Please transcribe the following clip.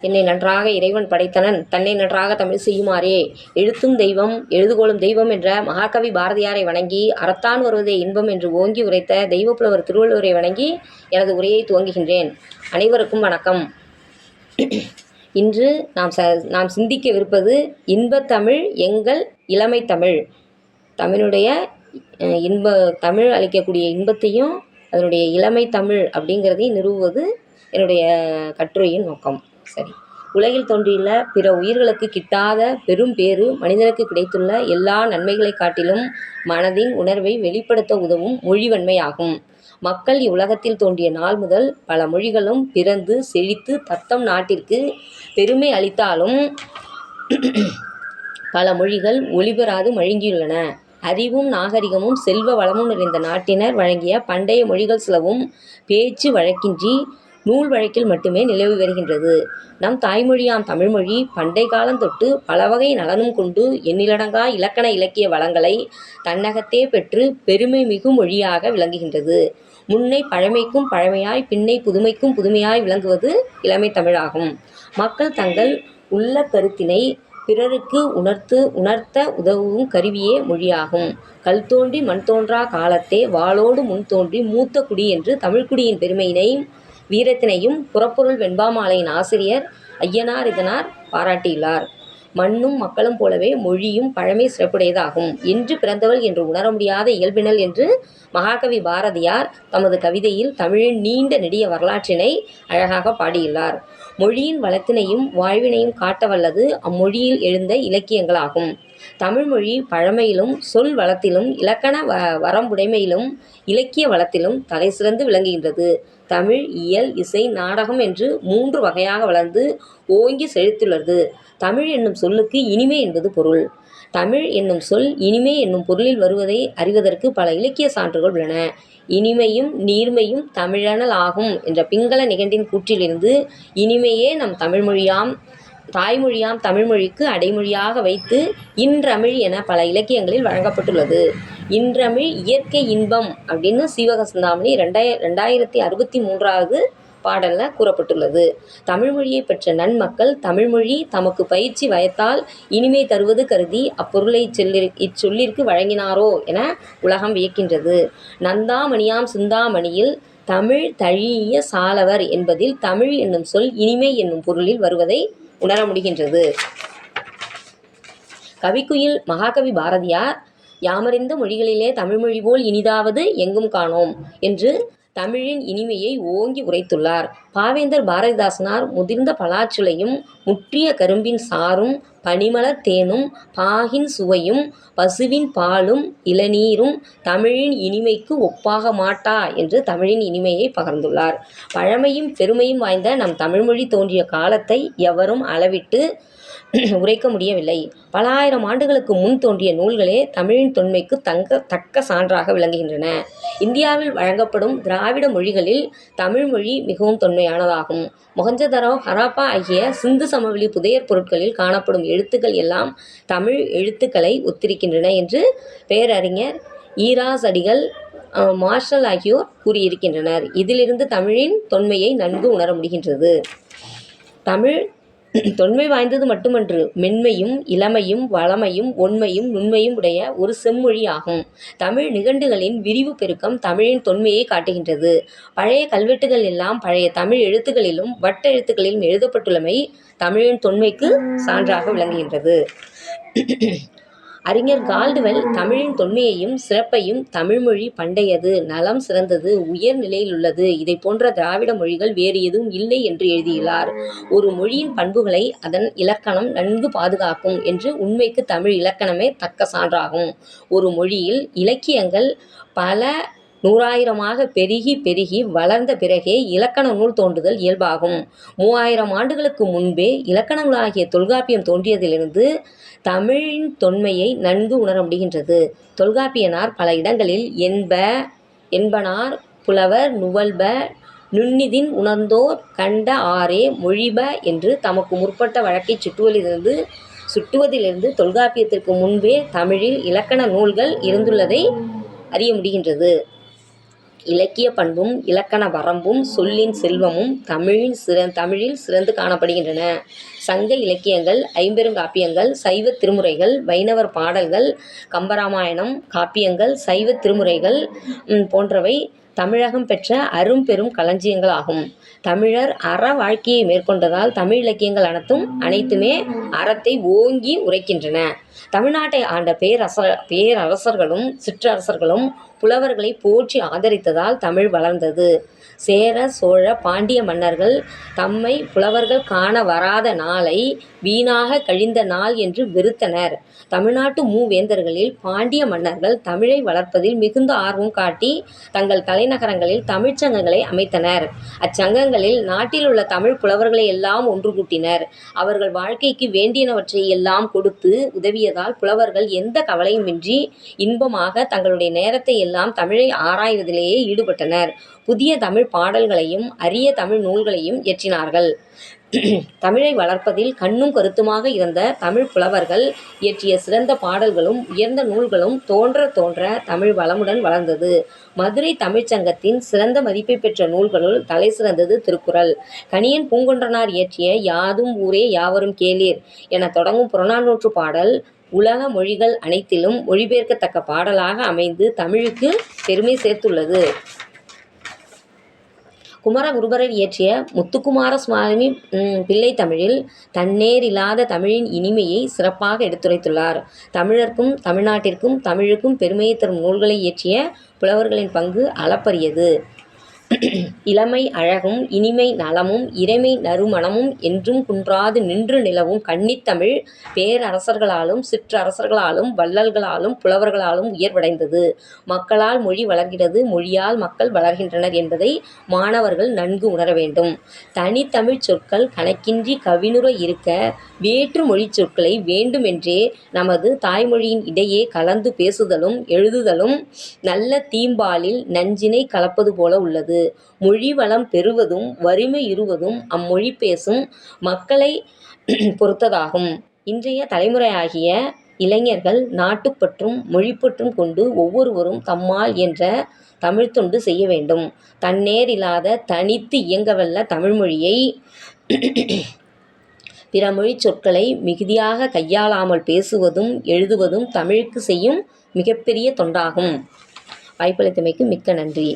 என்னை நன்றாக இறைவன் படைத்தனன், தன்னை நன்றாக தமிழ் செய்யுமாறே. எழுத்தும் தெய்வம் எழுதுகோளும் தெய்வம் என்ற மகாகவி பாரதியாரை வணங்கி, அறத்தான் வருவதே இன்பம் என்று ஓங்கி உரைத்த தெய்வப்புலவர் திருவள்ளுவரை வணங்கி எனது உரையை துவங்குகின்றேன். அனைவருக்கும் வணக்கம். இன்று நாம் சிந்திக்கவிருப்பது இன்பத்தமிழ் எங்கள் இளமை தமிழ். தமிழுடைய தமிழ் அளிக்கக்கூடிய இன்பத்தையும் அதனுடைய இளமை தமிழ் அப்படிங்கிறதையும் நிறுவுவது என்னுடைய கட்டுரையின் நோக்கம். சரி, உலகில் தோன்றியுள்ள பிற உயிர்களுக்கு கிட்டாத பெரும் பேறு மனிதனுக்கு கிடைத்துள்ள எல்லா நன்மைகளை காட்டிலும் மனதின் உணர்வை வெளிப்படுத்த உதவும் மொழிவன்மை ஆகும். மக்கள் இவ்வுலகத்தில் தோன்றிய நாள் முதல் பல மொழிகளும் பிறந்து செழித்து தத்தம் நாட்டிற்கு பெருமை அளித்தாலும் பல மொழிகள் ஒளிபெறாது மழுங்கியுள்ளன. அறிவும் நாகரிகமும் செல்வ வளமும் நிறைந்த நாட்டினர் வழங்கிய பண்டைய மொழிகள் சிலவும் பேச்சு வழக்கின்றி நூல் வழக்கில் மட்டுமே நிலவி வருகின்றது. நம் தாய்மொழியாம் தமிழ்மொழி பண்டை காலம் தொட்டு பல வகை நலனும் கொண்டு எண்ணிலடங்கா இலக்கண இலக்கிய வளங்களை தன்னகத்தே பெற்று பெருமை மிகு மொழியாக விளங்குகின்றது. முன்னை பழமைக்கும் பழமையாய் பின்னை புதுமைக்கும் புதுமையாய் விளங்குவது இளமை தமிழாகும். மக்கள் தங்கள் உள்ள கருத்தினை பிறருக்கு உணர்த்த உதவும் கருவியே மொழியாகும். கல் தோன்றி மண் தோன்றா காலத்தே வாளோடு முன் தோன்றி மூத்த குடி என்று தமிழ்குடியின் பெருமையினையும் வீரத்தினையும் புறப்பொருள் வெண்பாமாலையின் ஆசிரியர் ஐயனார் இதனார் பாராட்டியுள்ளார். மண்ணும் மக்களும் போலவே மொழியும் பழமை சிறப்புடையதாகும். என்று பிறந்தவள் என்று உணர முடியாத இயல்பினள் என்று மகாகவி பாரதியார் தமது கவிதையில் தமிழின் நீண்ட நெடிய வரலாற்றினை அழகாக பாடியுள்ளார். மொழியின் வளத்தினையும் வாழ்வினையும் காட்ட வல்லது அம்மொழியில் எழுந்த இலக்கியங்களாகும். தமிழ்மொழி பழமையிலும் சொல் வளத்திலும் இலக்கண வரம்புடைமையிலும் இலக்கிய வளத்திலும் தலை சிறந்து விளங்குகின்றது. தமிழ் இயல் இசை நாடகம் என்று 3 வகையாக வளர்ந்து ஓங்கி செழித்துள்ளது. தமிழ் என்னும் சொல்லுக்கு இனிமை என்பது பொருள். தமிழ் என்னும் சொல் இனிமை என்னும் பொருளில் வருவதை அறிவதற்கு பல இலக்கிய சான்றுகள் உள்ளன. இனிமையும் நீர்மையும் தமிழனல் ஆகும் என்ற பிங்கள நிகண்டின் கூற்றிலிருந்து இனிமையே நம் தாய்மொழியாம் தமிழ்மொழிக்கு அடைமொழியாக வைத்து இன்றமிழ் என பல இலக்கியங்களில் வழங்கப்பட்டுள்ளது. இன்றமிழ் இயற்கை இன்பம் அப்படின்னு சீவக சிந்தாமணி 2063வது பாடலில் கூறப்பட்டுள்ளது. தமிழ்மொழியை பெற்ற நன்மக்கள் தமிழ்மொழி தமக்கு பயிற்சி வயத்தால் இனிமை தருவது கருதி அப்பொருளை இச்சொல்லிற்கு வழங்கினாரோ என உலகம் வியக்கின்றது. நந்தாமணியாம் சிந்தாமணியில் தமிழ் தழிய சாலவர் என்பதில் தமிழ் என்னும் சொல் இனிமை என்னும் பொருளில் வருவதை உணர முடிகின்றது. கவிக்குயில் மகாகவி பாரதியார் யாமறிந்த மொழிகளிலே தமிழ்மொழி போல் இனிதாவது எங்கும் காணோம் என்று தமிழின் இனிமையை ஓங்கி உரைத்துள்ளார். பாவேந்தர் பாரதிதாசனார் முதிர்ந்த பலாச்சுளையும் முற்றிய கரும்பின் சாறும் பனிமலர் தேனும் பாகின் சுவையும் பசுவின் பாலும் இளநீரும் தமிழின் இனிமைக்கு ஒப்பாக மாட்டா என்று தமிழின் இனிமையை பகர்ந்துள்ளார். பழமையும் பெருமையும் வாய்ந்த நம் தமிழ்மொழி தோன்றிய காலத்தை எவரும் அளவிட்டு உரைக்க முடியவில்லை. பல ஆயிரம் ஆண்டுகளுக்கு முன் தோன்றிய நூல்களே தமிழின் தொன்மைக்கு தக்க சான்றாக விளங்குகின்றன. இந்தியாவில் வழங்கப்படும் திராவிட மொழிகளில் தமிழ் மொழி மிகவும் தொன்மையானதாகும். மொஹஞ்சதரோ ஹராப்பா ஆகிய சிந்து சமவெளி புதையற் பொருட்களில் காணப்படும் எழுத்துக்கள் எல்லாம் தமிழ் எழுத்துக்களை ஒத்திருக்கின்றன என்று பேரறிஞர் ஈராஸ் அடிகள் மார்ஷல் ஆகியோர் கூறியிருக்கின்றனர். இதிலிருந்து தமிழின் தொன்மையை நன்கு உணர முடிகின்றது. தமிழ் தொன்மை வாய்ந்தது மட்டுமன்று, மென்மையும் இளமையும் வளமையும் ஒண்மையும் நுண்மையும் உடைய ஒரு செம்மொழி ஆகும். தமிழ் நிகண்டுகளின் விரிவு பெருக்கம் தமிழின் தொன்மையை காட்டுகின்றது. பழைய கல்வெட்டுகள் எல்லாம் பழைய தமிழ் எழுத்துக்களிலும் வட்டெழுத்துக்களிலும் எழுதப்பட்டுள்ளமை தமிழின் தொன்மைக்கு சான்றாக விளங்குகின்றது. அறிஞர் கால்டுவெல் தமிழின் தொன்மையையும் சிறப்பையும் தமிழ்மொழி பண்டையது, நலம் சிறந்தது, உயர் நிலையில் உள்ளது, இதை போன்ற திராவிட மொழிகள் வேறு எதுவும் இல்லை என்று எழுதியுள்ளார். ஒரு மொழியின் பண்புகளை அதன் இலக்கணம் நன்கு பாதுகாக்கும் என்று உண்மைக்கு தமிழ் இலக்கணமே தக்க சான்றாகும். ஒரு மொழியில் இலக்கியங்கள் பல நூறாயிரமாக பெருகி வளர்ந்த பிறகே இலக்கண நூல் தோன்றுதல் இயல்பாகும். 3000 ஆண்டுகளுக்கு முன்பே இலக்கணங்களாகிய தொல்காப்பியம் தோன்றியதிலிருந்து தமிழின் தொன்மையை நன்கு உணர முடிகின்றது. தொல்காப்பியனார் பல இடங்களில் என்பனார் புலவர் நுவல்ப நுண்ணிதின் உணர்ந்தோர் கண்ட ஆறே மொழிப என்று தமக்கு முற்பட்ட வழக்கை சுட்டுவதிலிருந்து தொல்காப்பியத்திற்கு முன்பே தமிழில் இலக்கண நூல்கள் இருந்துள்ளதை அறிய முடிகின்றது. இலக்கிய பண்பும் இலக்கண வரம்பும் சொல்லின் செல்வமும் தமிழில் சிறந்து காணப்படுகின்றன. சங்க இலக்கியங்கள், ஐம்பெருங்காப்பியங்கள், சைவத் திருமுறைகள், வைணவர் பாடல்கள், கம்பராமாயணம், காப்பியங்கள், சைவத் திருமுறைகள் போன்றவை தமிழகம் பெற்ற அரும்பெரும் களஞ்சியங்கள் ஆகும். தமிழர் அற வாழ்க்கையை மேற்கொண்டதால் தமிழ் இலக்கியங்கள் அனைத்துமே அறத்தை ஓங்கி உரைக்கின்றன. தமிழ்நாட்டை ஆண்ட பேரரசர்களும் சிற்றரசர்களும் புலவர்களை போற்றி ஆதரித்ததால் தமிழ் வளர்ந்தது. சேர, சோழ, பாண்டிய மன்னர்கள் தம்மை புலவர்கள் காண வராத நாளை வீணாக கழிந்த நாள் என்று வெறுத்தனர். தமிழ்நாட்டு மூவேந்தர்களில் பாண்டிய மன்னர்கள் தமிழை வளர்ப்பதில் மிகுந்த ஆர்வம் காட்டி தங்கள் தலைநகரங்களில் தமிழ்ச்சங்கங்களை அமைத்தனர். அச்சங்கங்களில் நாட்டில் உள்ள தமிழ் புலவர்களை எல்லாம் ஒன்று கூட்டினர். அவர்கள் வாழ்க்கைக்கு வேண்டியனவற்றை எல்லாம் கொடுத்து உதவியதால் புலவர்கள் எந்த கவலையுமின்றி இன்பமாக தங்களுடைய நேரத்தை எல்லாம் தமிழை ஆராய்வதிலேயே ஈடுபட்டனர். புதிய தமிழ் பாடல்களையும் அரிய தமிழ் நூல்களையும் இயற்றினார்கள். தமிழை வளர்ப்பதில் கண்ணும் கருத்துமாக இருந்த தமிழ் புலவர்கள் இயற்றிய சிறந்த பாடல்களும் உயர்ந்த நூல்களும் தோன்ற தமிழ் வளமுடன் வளர்ந்தது. மதுரை தமிழ்ச்சங்கத்தின் சிறந்த மதிப்பை பெற்ற நூல்களுள் தலை சிறந்தது திருக்குறள். கணியன் பூங்கொன்றனார் இயற்றிய யாதும் ஊரே யாவரும் கேளீர் என தொடங்கும் புறநானூற்று பாடல் உலக மொழிகள் அனைத்திலும் மொழிபெயர்க்கத்தக்க பாடலாக அமைந்து தமிழுக்கு பெருமை சேர்த்துள்ளது. குமரகுருபரர் இயற்றிய முத்துக்குமார சுவாமி பிள்ளை தமிழில் தன்னேரில்லாத தமிழின் இனிமையை சிறப்பாக எடுத்துரைத்துள்ளார். தமிழர்க்கும் தமிழ்நாட்டிற்கும் தமிழுக்கும் பெருமையை தரும் நூல்களை இயற்றிய புலவர்களின் பங்கு அளப்பரியது. இளமை அழகும் இனிமை நலமும் இறைமை நறுமணமும் என்றும் குன்றாது நின்று நிலவும் கன்னித்தமிழ் பேரரசர்களாலும் சிற்றரசர்களாலும் வள்ளல்களாலும் புலவர்களாலும் உயர்வடைந்தது. மக்களால் மொழி வளர்கிறது, மொழியால் மக்கள் வளர்கின்றனர் என்பதை மாணவர்கள் நன்கு உணர வேண்டும். தனித்தமிழ்ச் சொற்கள் கணக்கின்றி கவினுற இருக்க வேற்று மொழிச் சொற்களை வேண்டுமென்றே நமது தாய்மொழியின் இடையே கலந்து பேசுதலும் எழுதுதலும் நல்ல தீம்பாலில் நஞ்சினை கலப்பது போல உள்ளது. மொழி வளம் பெறுவதும் வறுமை இருவதும் அம்மொழி பேசும் மக்களை பொறுத்ததாகும். இன்றைய தலைமுறையாகிய இளைஞர்கள் நாட்டுப்பற்றும் மொழிப்பற்றும் கொண்டு ஒவ்வொருவரும் தம்மால் என்ற தமிழ்த்தொண்டு செய்ய வேண்டும். தன்னேரில்லாத தனித்து இயங்கவல்ல தமிழ்மொழியை பிற மொழிச் சொற்களை மிகுதியாக கையாளாமல் பேசுவதும் எழுதுவதும் தமிழுக்கு செய்யும் மிகப்பெரிய தொண்டாகும். வாய்ப்பளித்தமைக்கு மிக்க நன்றி.